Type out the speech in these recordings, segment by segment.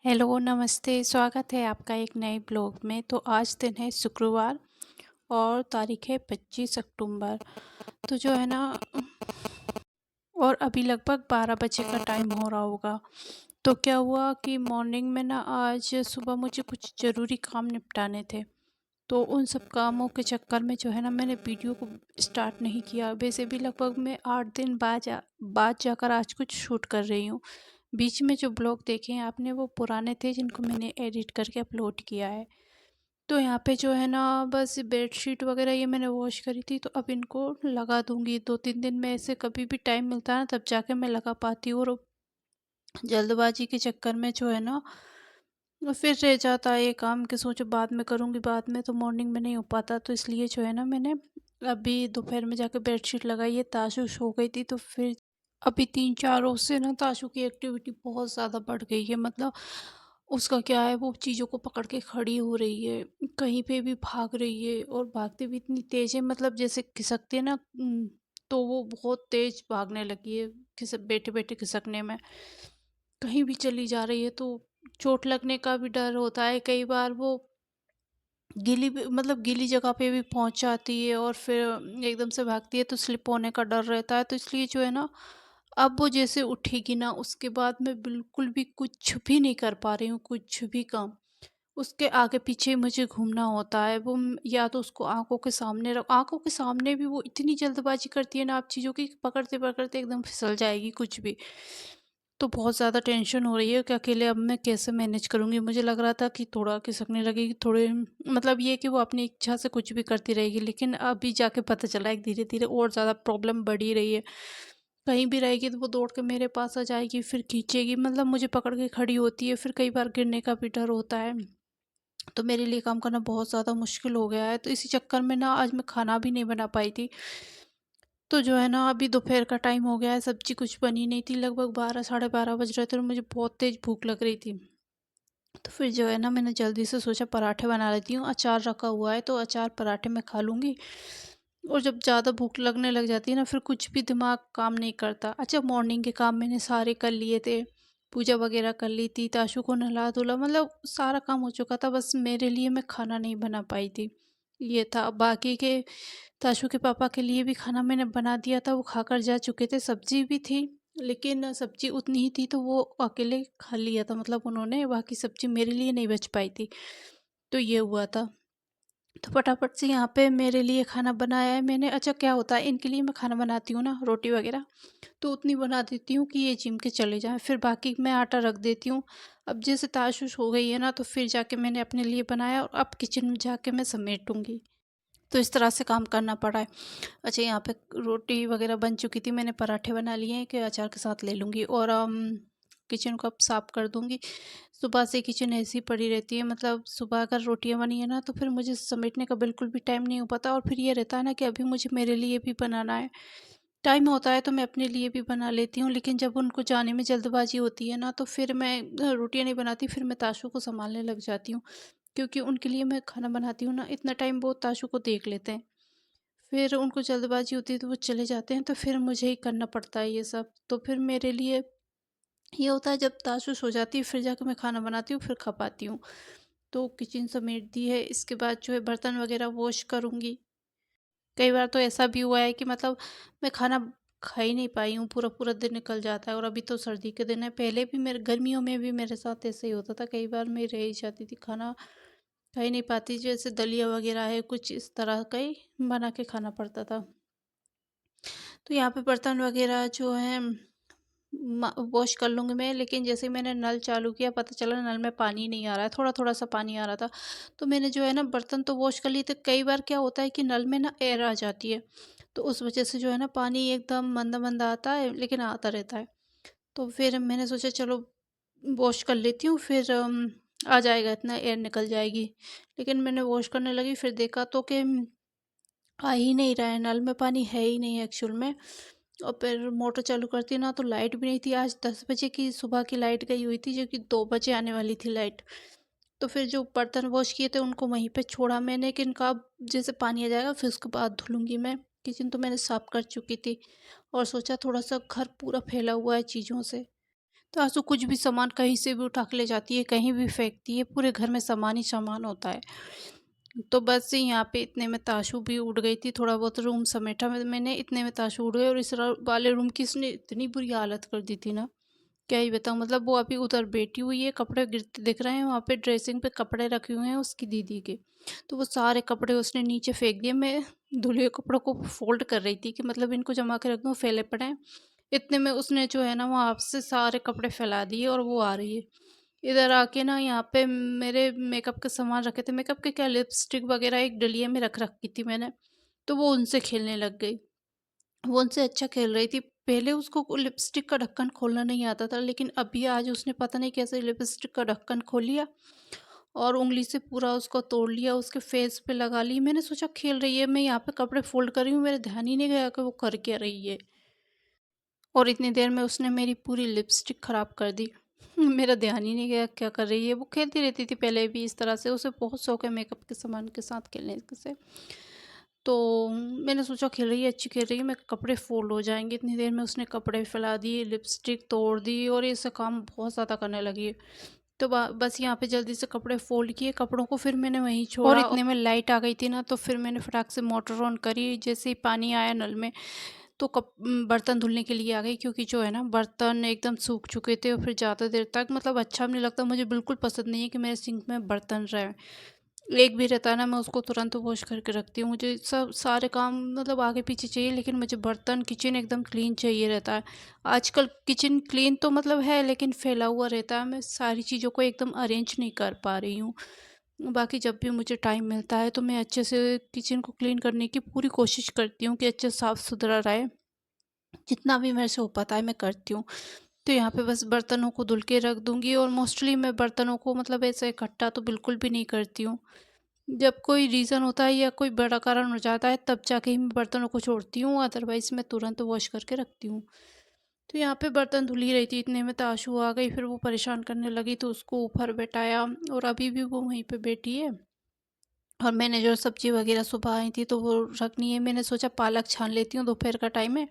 Hello, नमस्ते, स्वागत है आपका एक नए ब्लॉग में। तो आज दिन है शुक्रवार और तारीख है 25 अक्टूबर। तो जो है ना और अभी लगभग 12 बजे का टाइम हो रहा होगा। तो क्या हुआ कि मॉर्निंग में ना आज सुबह मुझे कुछ ज़रूरी काम निपटाने थे। तो उन सब कामों के चक्कर में जो है ना मैंने वीडियो को स्टार्ट नहीं किया। वैसे भी लगभग मैं 8 दिन बाद जाकर आज कुछ शूट कर रही हूँ। बीच में जो ब्लॉग देखे हैं आपने वो पुराने थे जिनको मैंने एडिट करके अपलोड किया है। तो यहाँ पे जो है ना बस बेडशीट वगैरह ये मैंने वॉश करी थी, तो अब इनको लगा दूँगी। 2-3 दिन में ऐसे कभी भी टाइम मिलता है ना तब जाके मैं लगा पाती हूँ, और जल्दबाजी के चक्कर में जो है ना फिर रह जाता है ये काम कि सोचो बाद में करूँगी, बाद में तो मॉर्निंग में नहीं हो पाता। तो इसलिए जो है ना मैंने अभी दोपहर में जाके बेडशीट लगाई है। ताशु सो गई थी, तो फिर अभी 3-4 रोज़ से ना ताशु की एक्टिविटी बहुत ज़्यादा बढ़ गई है। मतलब उसका क्या है, वो चीज़ों को पकड़ के खड़ी हो रही है, कहीं पे भी भाग रही है और भागती भी इतनी तेज़ है, मतलब जैसे खिसकती है ना तो वो बहुत तेज़ भागने लगी है, बैठे-बैठे खिसकने में। कहीं भी चली जा रही है तो चोट लगने का भी डर होता है। कई बार वो गीली जगह पे भी पहुंच जाती है और फिर एकदम से भागती है तो स्लिप होने का डर रहता है। तो इसलिए जो है ना अब वो जैसे उठेगी ना उसके बाद मैं बिल्कुल भी कुछ भी नहीं कर पा रही हूँ, कुछ भी काम। उसके आगे पीछे मुझे घूमना होता है। या तो उसको आंखों के सामने रख, आंखों के सामने भी वो इतनी जल्दबाजी करती है ना आप चीज़ों की, पकड़ते पकड़ते एकदम फिसल जाएगी कुछ भी। तो बहुत ज़्यादा टेंशन हो रही है कि अकेले अब मैं कैसे मैनेज करूँगी। मुझे लग रहा था कि थोड़ा खिसकने लगेगी, थोड़े मतलब ये कि वो अपनी इच्छा से कुछ भी करती रहेगी, लेकिन अभी जाके पता चला है कि धीरे-धीरे और ज़्यादा प्रॉब्लम बढ़ ही रही है। कहीं भी रहेगी तो वो दौड़ के मेरे पास आ जाएगी, फिर खींचेगी, मतलब मुझे पकड़ के खड़ी होती है, फिर कई बार गिरने का भी डर होता है। तो मेरे लिए काम करना बहुत ज़्यादा मुश्किल हो गया है। तो इसी चक्कर में ना आज मैं खाना भी नहीं बना पाई थी। तो जो है ना अभी दोपहर का टाइम हो गया है, सब्ज़ी कुछ बनी नहीं थी, लगभग 12 साढ़े 12 बज रहे थे और मुझे बहुत तेज़ भूख लग रही थी। तो फिर जो है ना मैंने जल्दी से सोचा पराठे बना लेती हूँ, अचार रखा हुआ है तो अचार पराठे में खा लूँगी। और जब ज़्यादा भूख लगने लग जाती है ना फिर कुछ भी दिमाग काम नहीं करता। अच्छा, मॉर्निंग के काम मैंने सारे कर लिए थे, पूजा वगैरह कर ली थी, ताशु को नहला-धुला, मतलब सारा काम हो चुका था, बस मेरे लिए मैं खाना नहीं बना पाई थी। ये था, बाकी के ताशु के पापा के लिए भी खाना मैंने बना दिया था, वो खाकर जा चुके थे। सब्ज़ी भी थी, लेकिन सब्ज़ी उतनी ही थी तो वो अकेले खा लिया था, मतलब उन्होंने, बाकी सब्ज़ी मेरे लिए नहीं बच पाई थी। तो ये हुआ था। तो फटाफट से यहाँ पे मेरे लिए खाना बनाया है मैंने। अच्छा, क्या होता है इनके लिए मैं खाना बनाती हूँ ना रोटी वग़ैरह, तो उतनी बना देती हूँ कि ये जिम के चले जाएँ, फिर बाकी मैं आटा रख देती हूँ। अब जैसे ताशुश हो गई है ना तो फिर जाके मैंने अपने लिए बनाया और अब किचन में जाके मैं समेटूँगी। तो इस तरह से काम करना पड़ा है। अच्छा, यहाँ पे रोटी वग़ैरह बन चुकी थी, मैंने पराठे बना लिए हैं कि अचार के साथ ले लूँगी, और किचन को अब साफ़ कर दूँगी। सुबह से किचन ऐसी ही पड़ी रहती है, मतलब सुबह अगर रोटियाँ बनी है ना तो फिर मुझे समेटने का बिल्कुल भी टाइम नहीं हो पाता, और फिर ये रहता है ना कि अभी मुझे मेरे लिए भी बनाना है। टाइम होता है तो मैं अपने लिए भी बना लेती हूँ, लेकिन जब उनको जाने में जल्दबाजी होती है ना तो फिर मैं रोटियाँ नहीं बनाती, फिर मैं ताशु को सँभालने लग जाती हूँ। क्योंकि उनके लिए मैं खाना बनाती हूँ ना, इतना टाइम वो ताशु को देख लेते हैं। फिर उनको जल्दबाजी होती है तो वो चले जाते हैं, तो फिर मुझे ही करना पड़ता है ये सब। तो फिर मेरे लिए ये होता है जब ताशु सो जाती है फिर जाकर मैं खाना बनाती हूँ, फिर खा पाती हूँ। तो किचन समेट दी है, इसके बाद जो है बर्तन वगैरह वॉश करूँगी। कई बार तो ऐसा भी हुआ है कि मतलब मैं खाना खा ही नहीं पाई हूँ, पूरा-पूरा दिन निकल जाता है, और अभी तो सर्दी के दिन है। पहले भी मेरे गर्मियों में भी मेरे साथ ऐसे ही होता था, कई बार मैं रह ही जाती थी, खाना खा ही नहीं पाती, जैसे दलिया वगैरह है, कुछ इस तरह का ही बना के खाना पड़ता था। तो यहाँ पे बर्तन वगैरह जो हैं वॉश कर लूँगी मैं, लेकिन जैसे ही मैंने नल चालू किया पता चला नल में पानी नहीं आ रहा है, थोड़ा-थोड़ा सा पानी आ रहा था। तो मैंने जो है ना बर्तन तो वॉश कर लिए थे, कई बार क्या होता है कि नल में ना एयर आ जाती है, तो उस वजह से जो है ना पानी एकदम मंदा-मंदा आता है, लेकिन आता रहता है। तो फिर मैंने सोचा चलो वॉश कर लेती हूँ, फिर आ जाएगा, इतना एयर निकल जाएगी। लेकिन मैंने वॉश करने लगी फिर देखा तो कि आ ही नहीं रहा है, नल में पानी है ही नहीं एक्चुअल में। और फिर मोटर चालू करती ना तो लाइट भी नहीं थी। आज 10 बजे की सुबह की लाइट गई हुई थी, जो कि 2 बजे आने वाली थी लाइट। तो फिर जो बर्तन वॉश किए थे उनको वहीं पे छोड़ा मैंने कि इनका अब जैसे पानी आ जाएगा फिर उसके बाद धुलूँगी मैं। किचन तो मैंने साफ़ कर चुकी थी और सोचा थोड़ा-सा घर पूरा फैला हुआ है चीज़ों से, तो आंसू कुछ भी सामान कहीं से भी उठा के ले जाती है, कहीं भी फेंकती है, पूरे घर में सामान ही सामान होता है। तो बस यहाँ पे इतने में ताशू भी उड़ गई थी, थोड़ा बहुत रूम समेटा मैंने, इतने में ताशू उड़ गई और इस वाले रूम की इसने इतनी बुरी हालत कर दी थी ना, क्या ही बताऊँ। मतलब वो अभी उधर बैठी हुई है, कपड़े गिरते दिख रहे हैं, वहाँ पे ड्रेसिंग पे कपड़े रखे हुए हैं उसकी दीदी के, तो वो सारे कपड़े उसने नीचे फेंक दिए। मैं धुले हुए कपड़ों को फोल्ड कर रही थी कि मतलब इनको जमा के रख दूँ, फैले पड़े हैं। इतने में उसने जो है ना वहाँ से सारे कपड़े फैला दिए और वो आ रही है इधर आके ना, यहाँ पे मेरे मेकअप के सामान रखे थे, मेकअप के क्या, लिपस्टिक वगैरह एक डलिया में रख रखी थी मैंने, तो वो उनसे खेलने लग गई। वो उनसे अच्छा खेल रही थी। पहले उसको लिपस्टिक का ढक्कन खोलना नहीं आता था, लेकिन अभी आज उसने पता नहीं कैसे लिपस्टिक का ढक्कन खोल लिया और उंगली से पूरा उसको तोड़ लिया, उसके फेस पे लगा ली। मैंने सोचा खेल रही है, मैं यहाँ पे कपड़े फोल्ड कर रही हूँ, मेरे ध्यान ही नहीं गया कि वो कर क्या रही है, और इतनी देर में उसने मेरी पूरी लिपस्टिक ख़राब कर दी। मेरा ध्यान ही नहीं गया क्या कर रही है। वो खेलती रहती थी पहले भी इस तरह से, उसे बहुत शौक है मेकअप के सामान के साथ खेलने से। तो मैंने सोचा खेल रही है, अच्छी खेल रही है, मेरे कपड़े फोल्ड हो जाएंगे। इतनी देर में उसने कपड़े फैला दिए, लिपस्टिक तोड़ दी और ये सब काम बहुत ज़्यादा करने लगी है। तो बस यहाँ पे जल्दी से कपड़े फोल्ड किए, कपड़ों को फिर मैंने वहीं छोड़ा और इतने में लाइट आ गई थी ना, तो फिर मैंने फटाक से मोटर ऑन करी। जैसे ही पानी आया नल में, तो बर्तन धुलने के लिए आ गई, क्योंकि जो है ना बर्तन एकदम सूख चुके थे और फिर ज़्यादा देर तक मतलब अच्छा भी नहीं लगता। मुझे बिल्कुल पसंद नहीं है कि मेरे सिंक में बर्तन रहे, एक भी रहता है ना मैं उसको तुरंत वॉश करके रखती हूँ। मुझे सब सारे काम मतलब आगे पीछे चाहिए, लेकिन मुझे बर्तन किचन एकदम क्लीन चाहिए रहता है। आजकल किचन क्लीन तो मतलब है, लेकिन फैला हुआ रहता है, मैं सारी चीज़ों को एकदम अरेंज नहीं कर पा रही हूँ। बाकी जब भी मुझे टाइम मिलता है तो मैं अच्छे से किचन को क्लीन करने की पूरी कोशिश करती हूँ कि अच्छे साफ़ सुथरा रहे। जितना भी मेरे से हो पाता है मैं करती हूँ। तो यहाँ पे बस बर्तनों को धुल के रख दूँगी, और मोस्टली मैं बर्तनों को मतलब ऐसे इकट्ठा तो बिल्कुल भी नहीं करती हूँ। जब कोई रीज़न होता है या कोई बड़ा कारण हो जाता है तब जाके ही मैं बर्तनों को छोड़ती हूँ, अदरवाइज़ मैं तुरंत वॉश करके रखती हूँ। तो यहाँ पे बर्तन धुल ही रही थी, इतने में ताशू आ गई, फिर वो परेशान करने लगी तो उसको ऊपर बैठाया और अभी भी वो वहीं पे बैठी है। और मैंने जो सब्ज़ी वग़ैरह सुबह आई थी तो वो रखनी है, मैंने सोचा पालक छान लेती हूँ, दोपहर का टाइम है,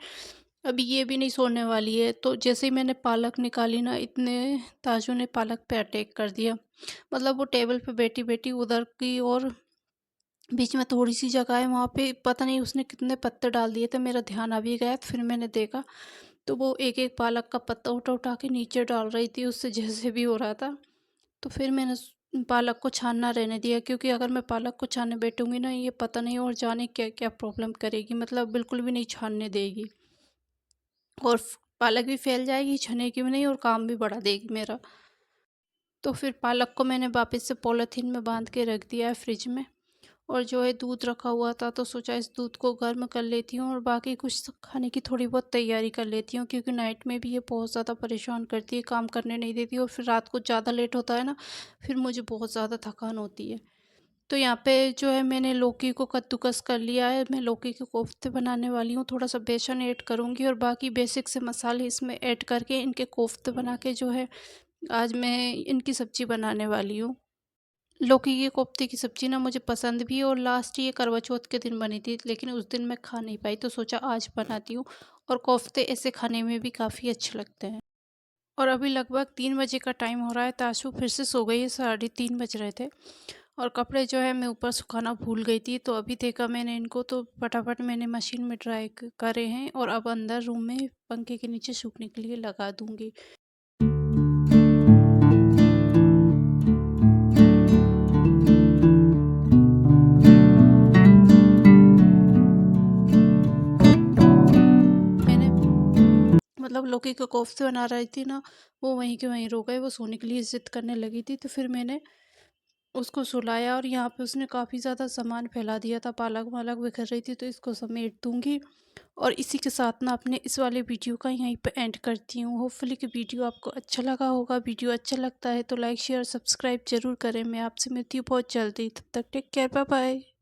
अभी ये भी नहीं सोने वाली है। तो जैसे ही मैंने पालक निकाली ना, इतने ताजू ने पालक पे अटैक कर दिया। मतलब वो टेबल पे बैठी-बैठी उधर की, और बीच में थोड़ी-सी जगह है वहाँ पे पता नहीं उसने कितने पत्ते डाल दिए थे, मेरा ध्यान अभी गया तो फिर मैंने देखा, तो वो एक-एक पालक का पत्ता उठा-उठा के नीचे डाल रही थी, उससे जैसे भी हो रहा था। तो फिर मैंने पालक को छानना रहने दिया, क्योंकि अगर मैं पालक को छानने बैठूँगी ना, ये पता नहीं और जाने क्या-क्या प्रॉब्लम करेगी, मतलब बिल्कुल भी नहीं छानने देगी, और पालक भी फैल जाएगी, छनेगी भी नहीं और काम भी बढ़ा देगी मेरा। तो फिर पालक को मैंने वापस से पॉलीथीन में बांध के रख दिया है फ्रिज में, और जो है दूध रखा हुआ था तो सोचा इस दूध को गर्म कर लेती हूँ और बाकी कुछ खाने की थोड़ी बहुत तैयारी कर लेती हूँ, क्योंकि नाइट में भी ये बहुत ज़्यादा परेशान करती है, काम करने नहीं देती, और फिर रात को ज़्यादा लेट होता है ना, फिर मुझे बहुत ज़्यादा थकान होती है। तो यहाँ पे जो है मैंने लौकी को कद्दूकस कर लिया है, मैं लौकी के कोफ्ते बनाने वाली हूँ, थोड़ा सा बेसन ऐड करूँगी और बाकी बेसिक से मसाले इसमें ऐड करके इनके कोफ्ते बना के जो है आज मैं इनकी सब्ज़ी बनाने वाली हूँ। लौकी के कोफ्ते की सब्ज़ी ना मुझे पसंद भी है, और लास्ट ये करवा चौथ के दिन बनी थी, लेकिन उस दिन मैं खा नहीं पाई तो सोचा आज बनाती हूँ, और कोफ्ते ऐसे खाने में भी काफ़ी अच्छे लगते हैं। और अभी लगभग 3 बजे का टाइम हो रहा है, ताशू फिर से सो गई है, 3:30 बज रहे थे, और कपड़े जो है मैं ऊपर सुखाना भूल गई थी, तो अभी देखा मैंने इनको तो फटाफट मैंने मशीन में ड्राई करे हैं, और अब अंदर रूम में पंखे के नीचे सूखने के लिए लगा दूँगी। मैंने मतलब लौकी के कोफ्ते बना रही थी ना, वो वहीं के वहीं रुक गए, वो सोने के लिए ज़िद करने लगी थी, तो फिर मैंने उसको सुलाया, और यहाँ पे उसने काफ़ी ज़्यादा सामान फैला दिया था, पालक-वालक बिखर रही थी, तो इसको समेट दूँगी। और इसी के साथ ना अपने इस वाले वीडियो का यहीं पे एंड करती हूँ। होपफुली कि वीडियो आपको अच्छा लगा होगा। वीडियो अच्छा लगता है तो लाइक, शेयर, सब्सक्राइब ज़रूर करें। मैं आपसे मिलती हूँ बहुत जल्दी। तब तक टेक केयर, बाय बाय।